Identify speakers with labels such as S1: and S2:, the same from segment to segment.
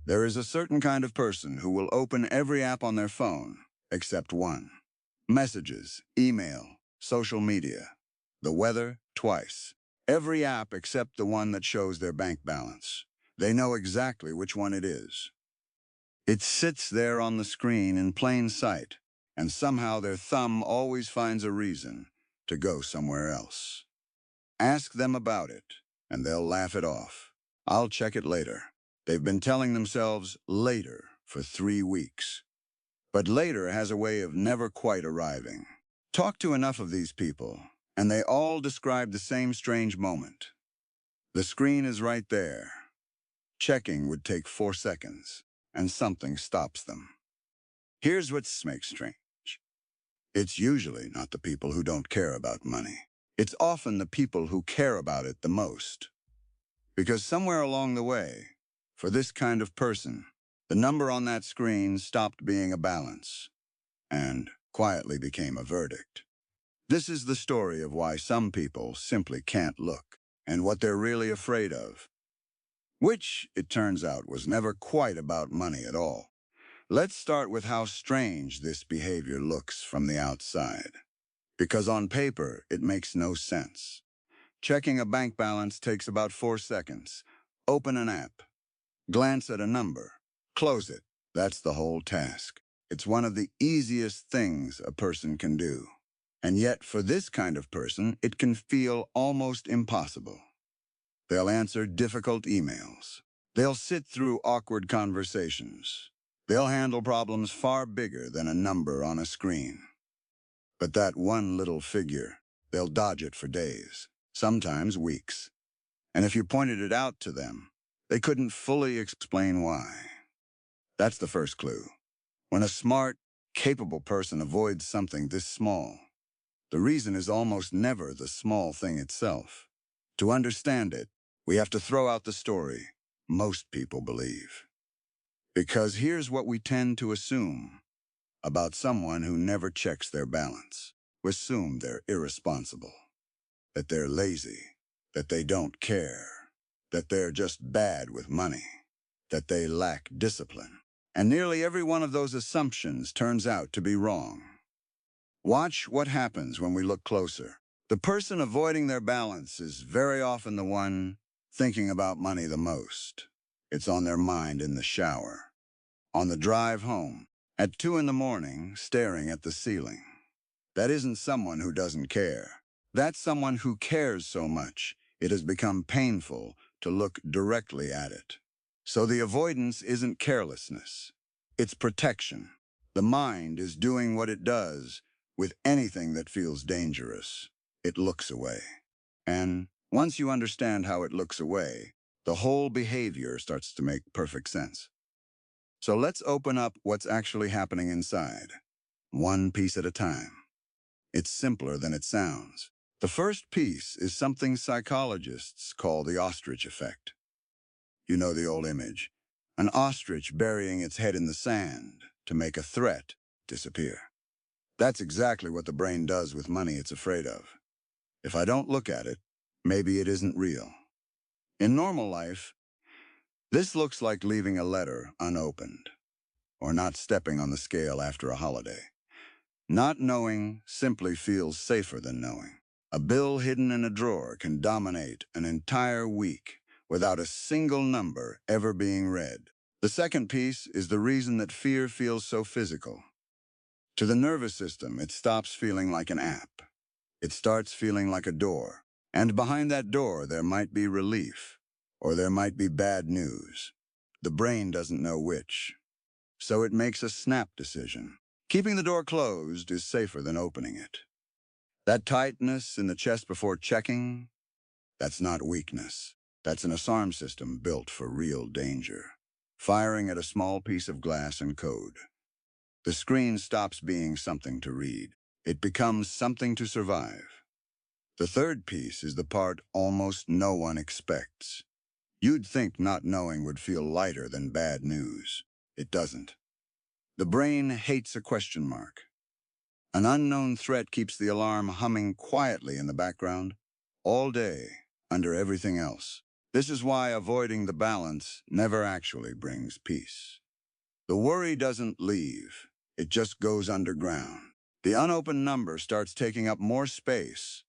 S1: There is a certain kind of person who will open every app on their phone, except one. Messages, email, social media, the weather, twice. Every app except the one that shows their bank balance. They know exactly which one it is. It sits there on the screen in plain sight, and somehow their thumb always finds a reason to go somewhere else. Ask them about it, and they'll laugh it off. I'll check it later. They've been telling themselves later for 3 weeks. But later has a way of never quite arriving. Talk to enough of these people, and they all describe the same strange moment. The screen is right there. Checking would take 4 seconds, and something stops them. Here's what makes strange. It's usually not the people who don't care about money. It's often the people who care about it the most. Because somewhere along the way, for this kind of person, the number on that screen stopped being a balance and quietly became a verdict. This is the story of why some people simply can't look and what they're really afraid of, which, it turns out, was never quite about money at all. Let's start with how strange this behavior looks from the outside. Because on paper, it makes no sense. Checking a bank balance takes about 4 seconds. Open an app. Glance at a number. Close it. That's the whole task. It's one of the easiest things a person can do. And yet, for this kind of person, it can feel almost impossible. They'll answer difficult emails. They'll sit through awkward conversations. They'll handle problems far bigger than a number on a screen. But that one little figure, they'll dodge it for days, sometimes weeks. And if you pointed it out to them, they couldn't fully explain why. That's the first clue. When a smart, capable person avoids something this small, the reason is almost never the small thing itself. To understand it, we have to throw out the story most people believe. Because here's what we tend to assume about someone who never checks their balance. We assume they're irresponsible, that they're lazy, that they don't care, that they're just bad with money, that they lack discipline. And nearly every one of those assumptions turns out to be wrong. Watch what happens when we look closer. The person avoiding their balance is very often the one thinking about money the most. It's on their mind in the shower, on the drive home, at 2 in the morning, staring at the ceiling. That isn't someone who doesn't care. That's someone who cares so much, it has become painful to look directly at it. So the avoidance isn't carelessness. It's protection. The mind is doing what it does with anything that feels dangerous. It looks away. And once you understand how it looks away, the whole behavior starts to make perfect sense. So let's open up what's actually happening inside, one piece at a time. It's simpler than it sounds. The first piece is something psychologists call the ostrich effect. You know the old image, an ostrich burying its head in the sand to make a threat disappear. That's exactly what the brain does with money it's afraid of. If I don't look at it, maybe it isn't real. In normal life, this looks like leaving a letter unopened, or not stepping on the scale after a holiday. Not knowing simply feels safer than knowing. A bill hidden in a drawer can dominate an entire week without a single number ever being read. The second piece is the reason that fear feels so physical. To the nervous system, it stops feeling like an app. It starts feeling like a door. And behind that door, there might be relief, or there might be bad news. The brain doesn't know which. So it makes a snap decision. Keeping the door closed is safer than opening it. That tightness in the chest before checking, that's not weakness. That's an alarm system built for real danger, firing at a small piece of glass and code. The screen stops being something to read. It becomes something to survive. The third piece is the part almost no one expects. You'd think not knowing would feel lighter than bad news. It doesn't. The brain hates a question mark. An unknown threat keeps the alarm humming quietly in the background, all day, under everything else. This is why avoiding the balance never actually brings peace. The worry doesn't leave, it just goes underground. The unopened number starts taking up more space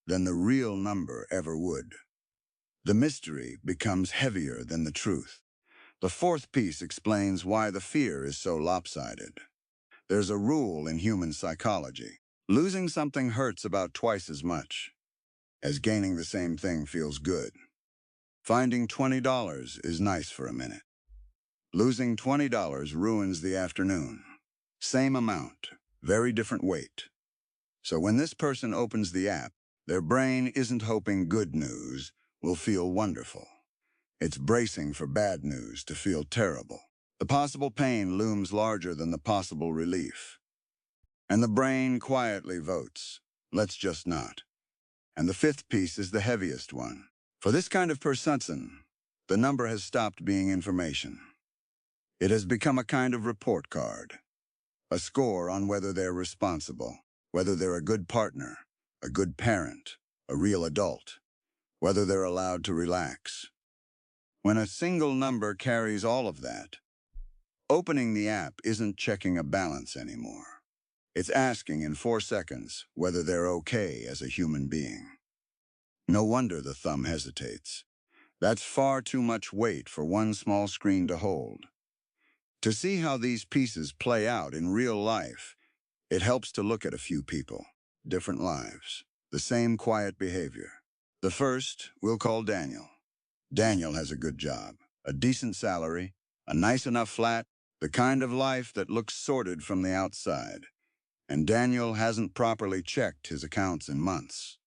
S1: than the real number ever would. The mystery becomes heavier than the truth. The fourth piece explains why the fear is so lopsided. There's a rule in human psychology. Losing something hurts about twice as much as gaining the same thing feels good. Finding $20 is nice for a minute. Losing $20 ruins the afternoon. Same amount, very different weight. So when this person opens the app, their brain isn't hoping good news will feel wonderful. It's bracing for bad news to feel terrible. The possible pain looms larger than the possible relief. And the brain quietly votes, let's just not. And the fifth piece is the heaviest one. For this kind of person, the number has stopped being information. It has become a kind of report card, a score on whether they're responsible, whether they're a good partner, a good parent, a real adult, whether they're allowed to relax. When a single number carries all of that, opening the app isn't checking a balance anymore. It's asking in 4 seconds whether they're okay as a human being. No wonder the thumb hesitates. That's far too much weight for one small screen to hold. To see how these pieces play out in real life, it helps to look at a few people, different lives, the same quiet behavior. The first we'll call Daniel. Daniel has a good job, a decent salary, a nice enough flat, the kind of life that looks sorted from the outside. And Daniel hasn't properly checked his accounts in months.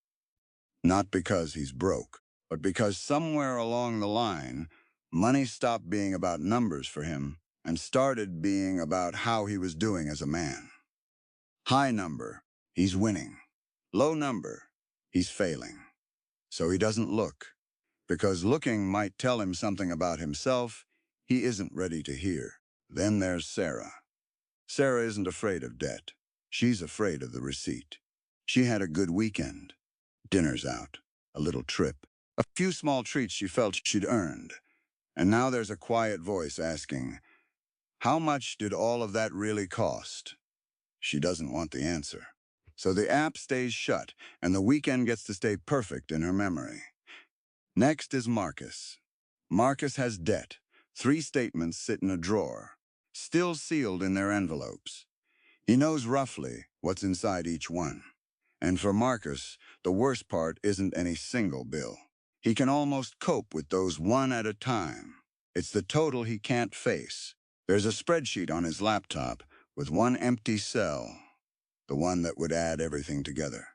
S1: Not because he's broke, but because somewhere along the line, money stopped being about numbers for him and started being about how he was doing as a man. High number, he's winning. Low number, he's failing. So he doesn't look, because looking might tell him something about himself he isn't ready to hear. Then there's Sarah. Sarah isn't afraid of debt. She's afraid of the receipt. She had a good weekend. Dinner's out, a little trip, a few small treats she felt she'd earned. And now there's a quiet voice asking, how much did all of that really cost? She doesn't want the answer. So the app stays shut, and the weekend gets to stay perfect in her memory. Next is Marcus. Marcus has debt. 3 statements sit in a drawer, still sealed in their envelopes. He knows roughly what's inside each one. And for Marcus, the worst part isn't any single bill. He can almost cope with those one at a time. It's the total he can't face. There's a spreadsheet on his laptop with one empty cell, the one that would add everything together.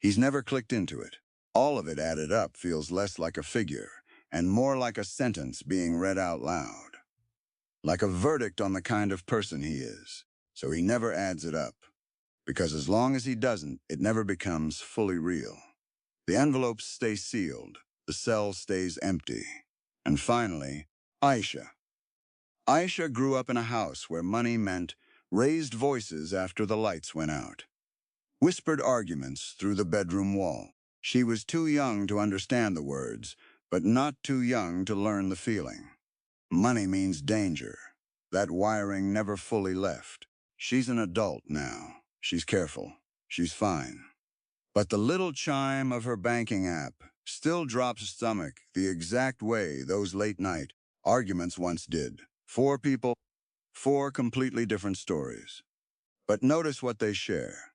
S1: He's never clicked into it. All of it added up feels less like a figure and more like a sentence being read out loud. Like a verdict on the kind of person he is. So he never adds it up. Because as long as he doesn't, it never becomes fully real. The envelopes stay sealed, the cell stays empty. And finally, Aisha. Aisha grew up in a house where money meant raised voices after the lights went out. Whispered arguments through the bedroom wall. She was too young to understand the words, but not too young to learn the feeling. Money means danger. That wiring never fully left. She's an adult now. She's careful. She's fine. But the little chime of her banking app still drops stomach the exact way those late-night arguments once did. 4 people, 4 completely different stories. But notice what they share.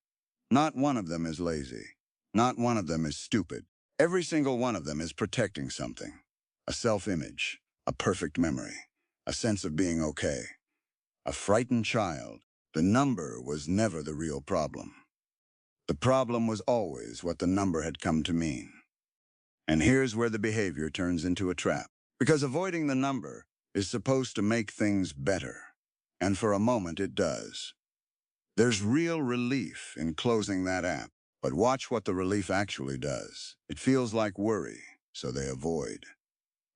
S1: Not one of them is lazy. Not one of them is stupid. Every single one of them is protecting something. A self-image, a perfect memory, a sense of being okay. A frightened child. The number was never the real problem. The problem was always what the number had come to mean. And here's where the behavior turns into a trap. Because avoiding the number is supposed to make things better. And for a moment it does. There's real relief in closing that app. But watch what the relief actually does. It feels like worry, so they avoid.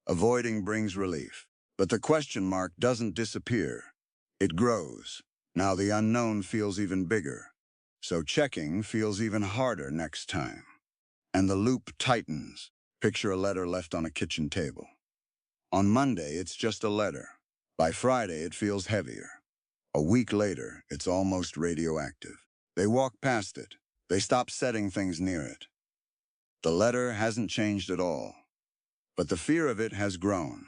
S1: Avoiding brings relief. But the question mark doesn't disappear. It grows. Now the unknown feels even bigger. So checking feels even harder next time. And the loop tightens. Picture a letter left on a kitchen table. On Monday, it's just a letter. By Friday, it feels heavier. A week later, it's almost radioactive. They walk past it. They stop setting things near it. The letter hasn't changed at all, but the fear of it has grown,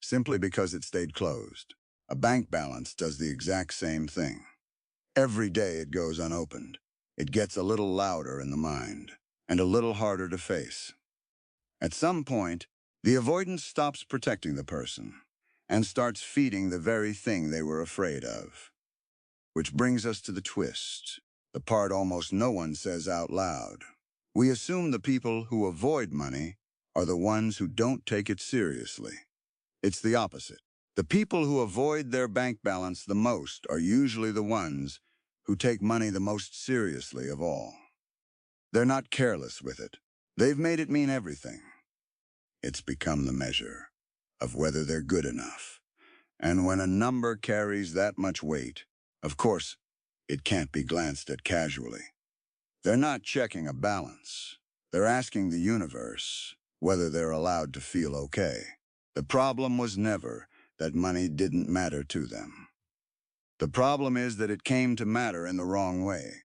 S1: simply because it stayed closed. A bank balance does the exact same thing. Every day it goes unopened. It gets a little louder in the mind, and a little harder to face. At some point, the avoidance stops protecting the person and starts feeding the very thing they were afraid of. Which brings us to the twist, the part almost no one says out loud. We assume the people who avoid money are the ones who don't take it seriously. It's the opposite. The people who avoid their bank balance the most are usually the ones who take money the most seriously of all. They're not careless with it. They've made it mean everything. It's become the measure of whether they're good enough. And when a number carries that much weight, of course, it can't be glanced at casually. They're not checking a balance. They're asking the universe whether they're allowed to feel okay. The problem was never that money didn't matter to them. The problem is that it came to matter in the wrong way.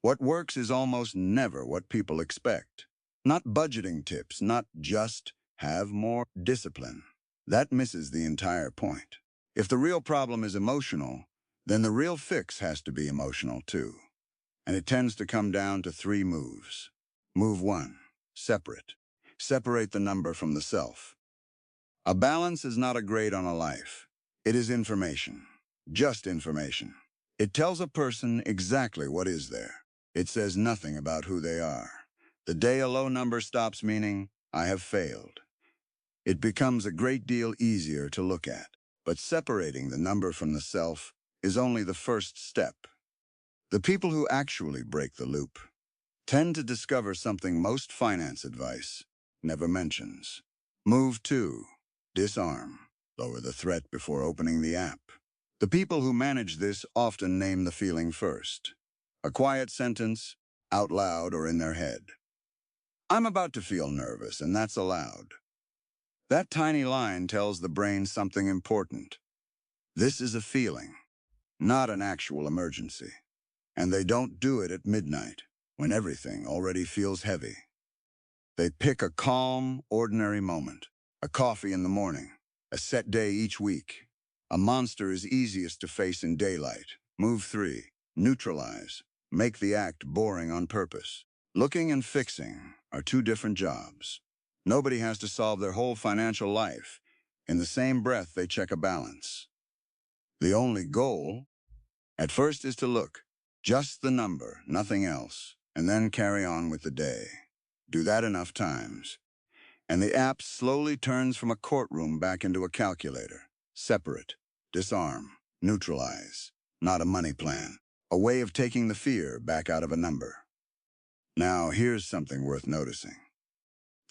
S1: What works is almost never what people expect. Not budgeting tips, not just have more discipline. That misses the entire point. If the real problem is emotional, then the real fix has to be emotional too. And it tends to come down to 3 moves. Move 1, separate. Separate the number from the self. A balance is not a grade on a life. It is information. Just information. It tells a person exactly what is there. It says nothing about who they are. The day a low number stops meaning, I have failed, it becomes a great deal easier to look at. But separating the number from the self is only the first step. The people who actually break the loop tend to discover something most finance advice never mentions. Move 2, disarm. Lower the threat before opening the app. The people who manage this often name the feeling first. A quiet sentence, out loud or in their head. I'm about to feel nervous, and that's allowed. That tiny line tells the brain something important. This is a feeling, not an actual emergency. And they don't do it at midnight, when everything already feels heavy. They pick a calm, ordinary moment, a coffee in the morning, a set day each week. A monster is easiest to face in daylight. Move 3, neutralize. Make the act boring on purpose. Looking and fixing are 2 different jobs. Nobody has to solve their whole financial life. In the same breath, they check a balance. The only goal, at first, is to look. Just the number, nothing else, and then carry on with the day. Do that enough times, and the app slowly turns from a courtroom back into a calculator. Separate, disarm, neutralize. Not a money plan. A way of taking the fear back out of a number. Now, here's something worth noticing.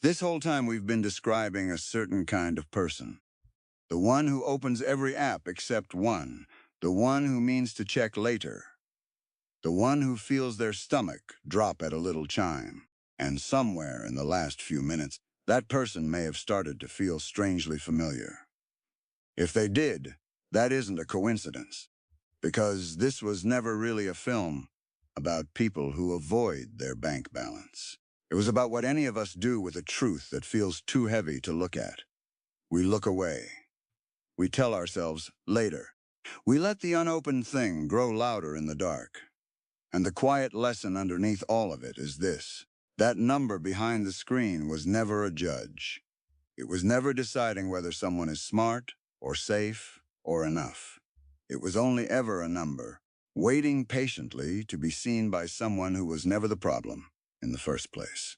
S1: This whole time we've been describing a certain kind of person. The one who opens every app except one. The one who means to check later. The one who feels their stomach drop at a little chime. And somewhere in the last few minutes, that person may have started to feel strangely familiar. If they did, that isn't a coincidence, because this was never really a film about people who avoid their bank balance. It was about what any of us do with a truth that feels too heavy to look at. We look away. We tell ourselves, later. We let the unopened thing grow louder in the dark. And the quiet lesson underneath all of it is this. That number behind the screen was never a judge. It was never deciding whether someone is smart or safe or enough. It was only ever a number, waiting patiently to be seen by someone who was never the problem in the first place.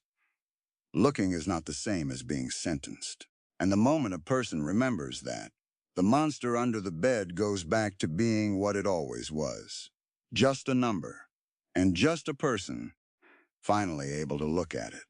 S1: Looking is not the same as being sentenced. And the moment a person remembers that, the monster under the bed goes back to being what it always was. Just a number, and just a person finally able to look at it.